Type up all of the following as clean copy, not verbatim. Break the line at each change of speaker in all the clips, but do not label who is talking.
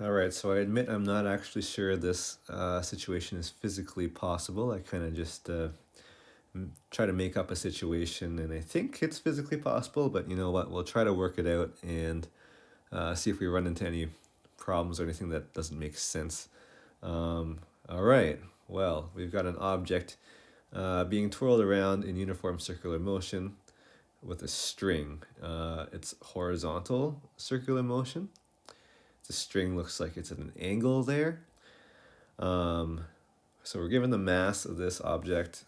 All right, so I admit I'm not actually sure this situation is physically possible. I kind of just try to make up a situation, and I think it's physically possible, but you know what? We'll try to work it out and see if we run into any problems or anything that doesn't make sense. All right, well, we've got an object being twirled around in uniform circular motion with a string. It's horizontal circular motion. The string looks like it's at an angle there. So we're given the mass of this object,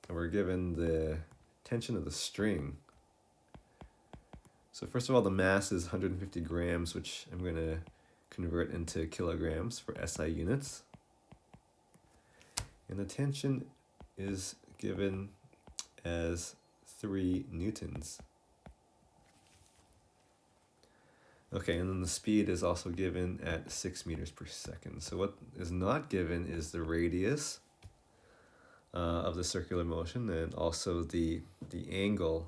and we're given the tension of the string. So first of all, the mass is 150 grams, which I'm going to convert into kilograms for SI units. And the tension is given as 3 newtons. Okay, and then the speed is also given at 6 meters per second. So what is not given is the radius of the circular motion, and also the angle.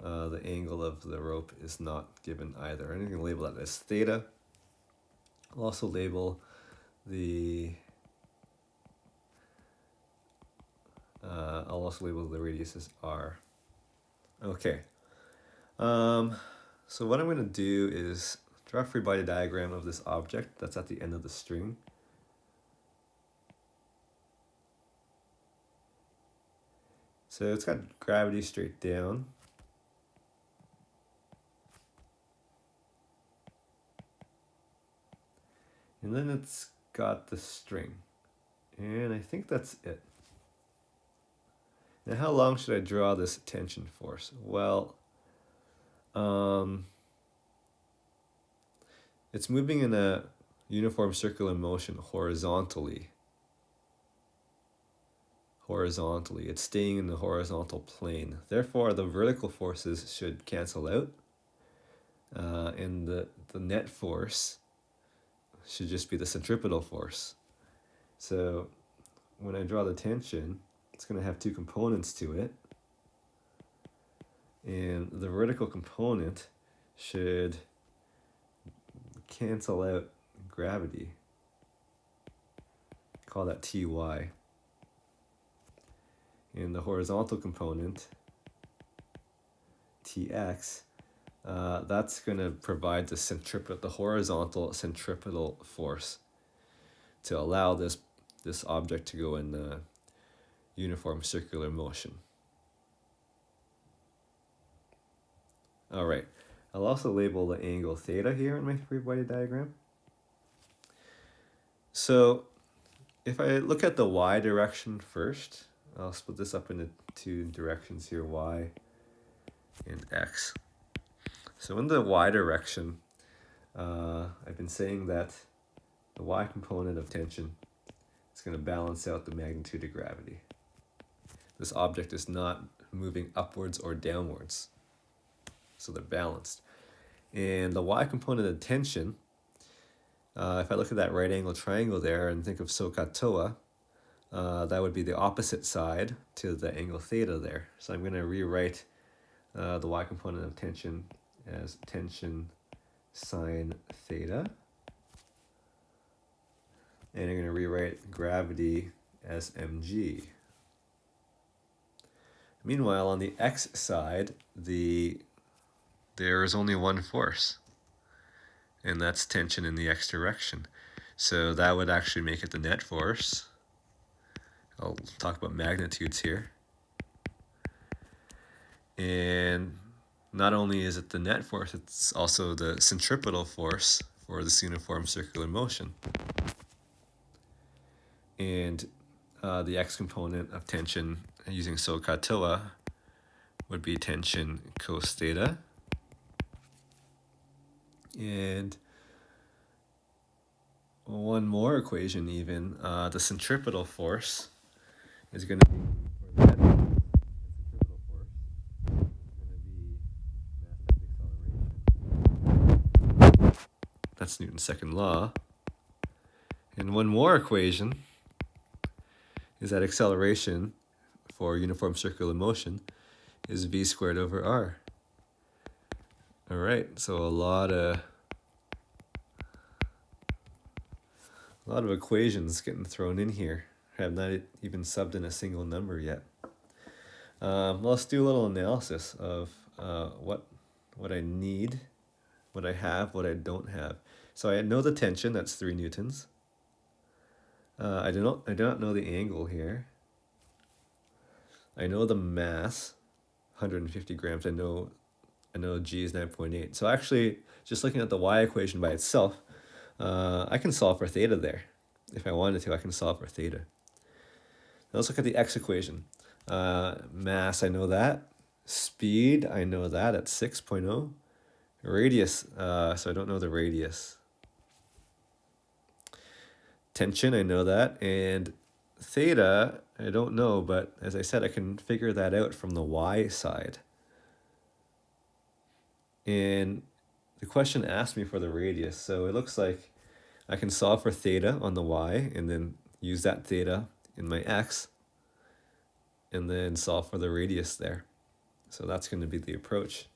The angle of the rope is not given either. I'm going to label that as theta. I'll also label the radius as r. Okay. So what I'm going to do is draw a free body diagram of this object that's at the end of the string. So it's got gravity straight down. And then it's got the string. And I think that's it. Now how long should I draw this tension force? Well, it's moving in a uniform circular motion horizontally. It's staying in the horizontal plane. Therefore, the vertical forces should cancel out. And the net force should just be the centripetal force. So when I draw the tension, it's going to have 2 components to it. And the vertical component should cancel out gravity. Call that Ty. And the horizontal component, Tx, that's going to provide the horizontal centripetal force to allow this object to go in uniform circular motion. All right, I'll also label the angle theta here in my free body diagram. So if I look at the y direction first, I'll split this up into 2 directions here, y and x. So in the y direction, I've been saying that the y component of tension is going to balance out the magnitude of gravity. This object is not moving upwards or downwards, so they're balanced. And the y component of tension, if I look at that right angle triangle there and think of SOHCAHTOA, that would be the opposite side to the angle theta there. So I'm going to rewrite the y component of tension as tension sine theta. And I'm going to rewrite gravity as mg. Meanwhile, on the x side, there is only one force, and that's tension in the x direction. So that would actually make it the net force. I'll talk about magnitudes here. And not only is it the net force, it's also the centripetal force for this uniform circular motion. And the x component of tension using SOHCAHTOA would be tension cos theta. And one more equation even, the centripetal force is going to be, for that centripetal force is going to be mass times acceleration. That's Newton's second law. And one more equation is that acceleration for uniform circular motion is v squared over r. All right, so a lot of A lot of equations getting thrown in here. I have not even subbed in a single number yet. Let's do a little analysis of what I need, what I have, what I don't have. So I know the tension, that's 3 newtons. I do not know the angle here. I know the mass, 150 grams. I know G is 9.8. So actually, just looking at the y equation by itself, I can solve for theta there. If I wanted to, I can solve for theta. Now let's look at the x equation. Mass, I know that. Speed, I know that at 6.0. Radius, so I don't know the radius. Tension, I know that. And theta, I don't know, but as I said, I can figure that out from the y side. And the question asked me for the radius, so it looks like I can solve for theta on the y and then use that theta in my x and then solve for the radius there. So that's going to be the approach.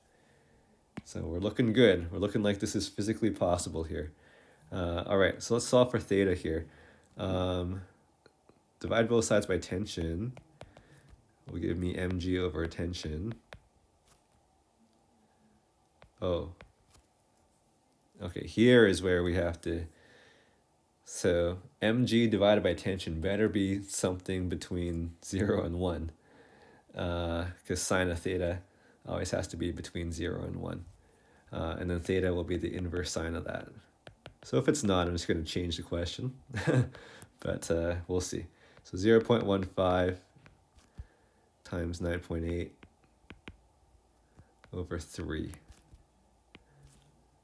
So we're looking good. We're looking like this is physically possible here. All right, so let's solve for theta here. Divide both sides by tension will give me mg over tension. Oh. Okay, here is where we have to... So mg divided by tension better be something between 0 and 1. Because sine of theta always has to be between 0 and 1. And then theta will be the inverse sine of that. So if it's not, I'm just going to change the question. But we'll see. So 0.15 times 9.8 over 3.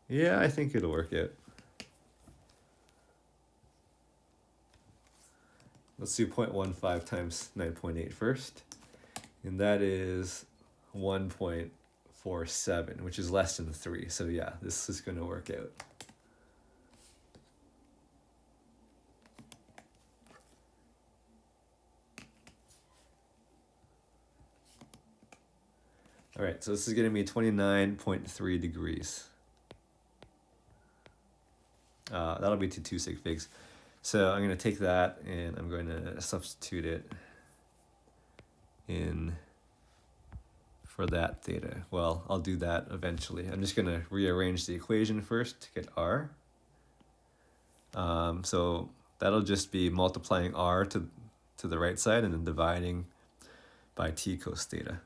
Yeah, I think it'll work out. Let's do 0.15 times 9.8 first. And that is 1.47, which is less than 3. So yeah, this is going to work out. All right, so this is getting me 29.3 degrees. That'll be to 2 sig figs. So I'm going to take that and I'm going to substitute it in for that theta. Well, I'll do that eventually. I'm just going to rearrange the equation first to get r. So that'll just be multiplying r to the right side and then dividing by t cos theta.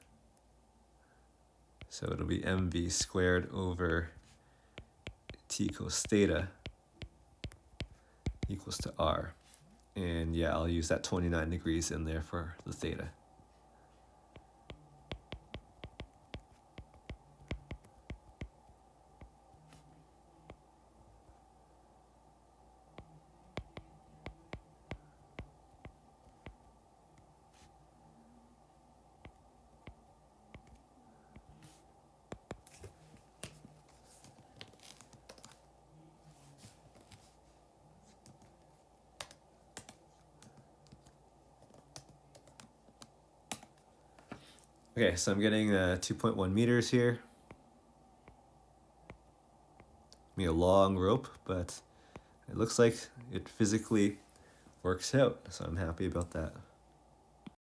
So it'll be mv squared over t cos theta equals to r. And yeah, I'll use that 29 degrees in there for the theta. Okay, so I'm getting 2.1 meters here. Be a long rope, but it looks like it physically works out, so I'm happy about that.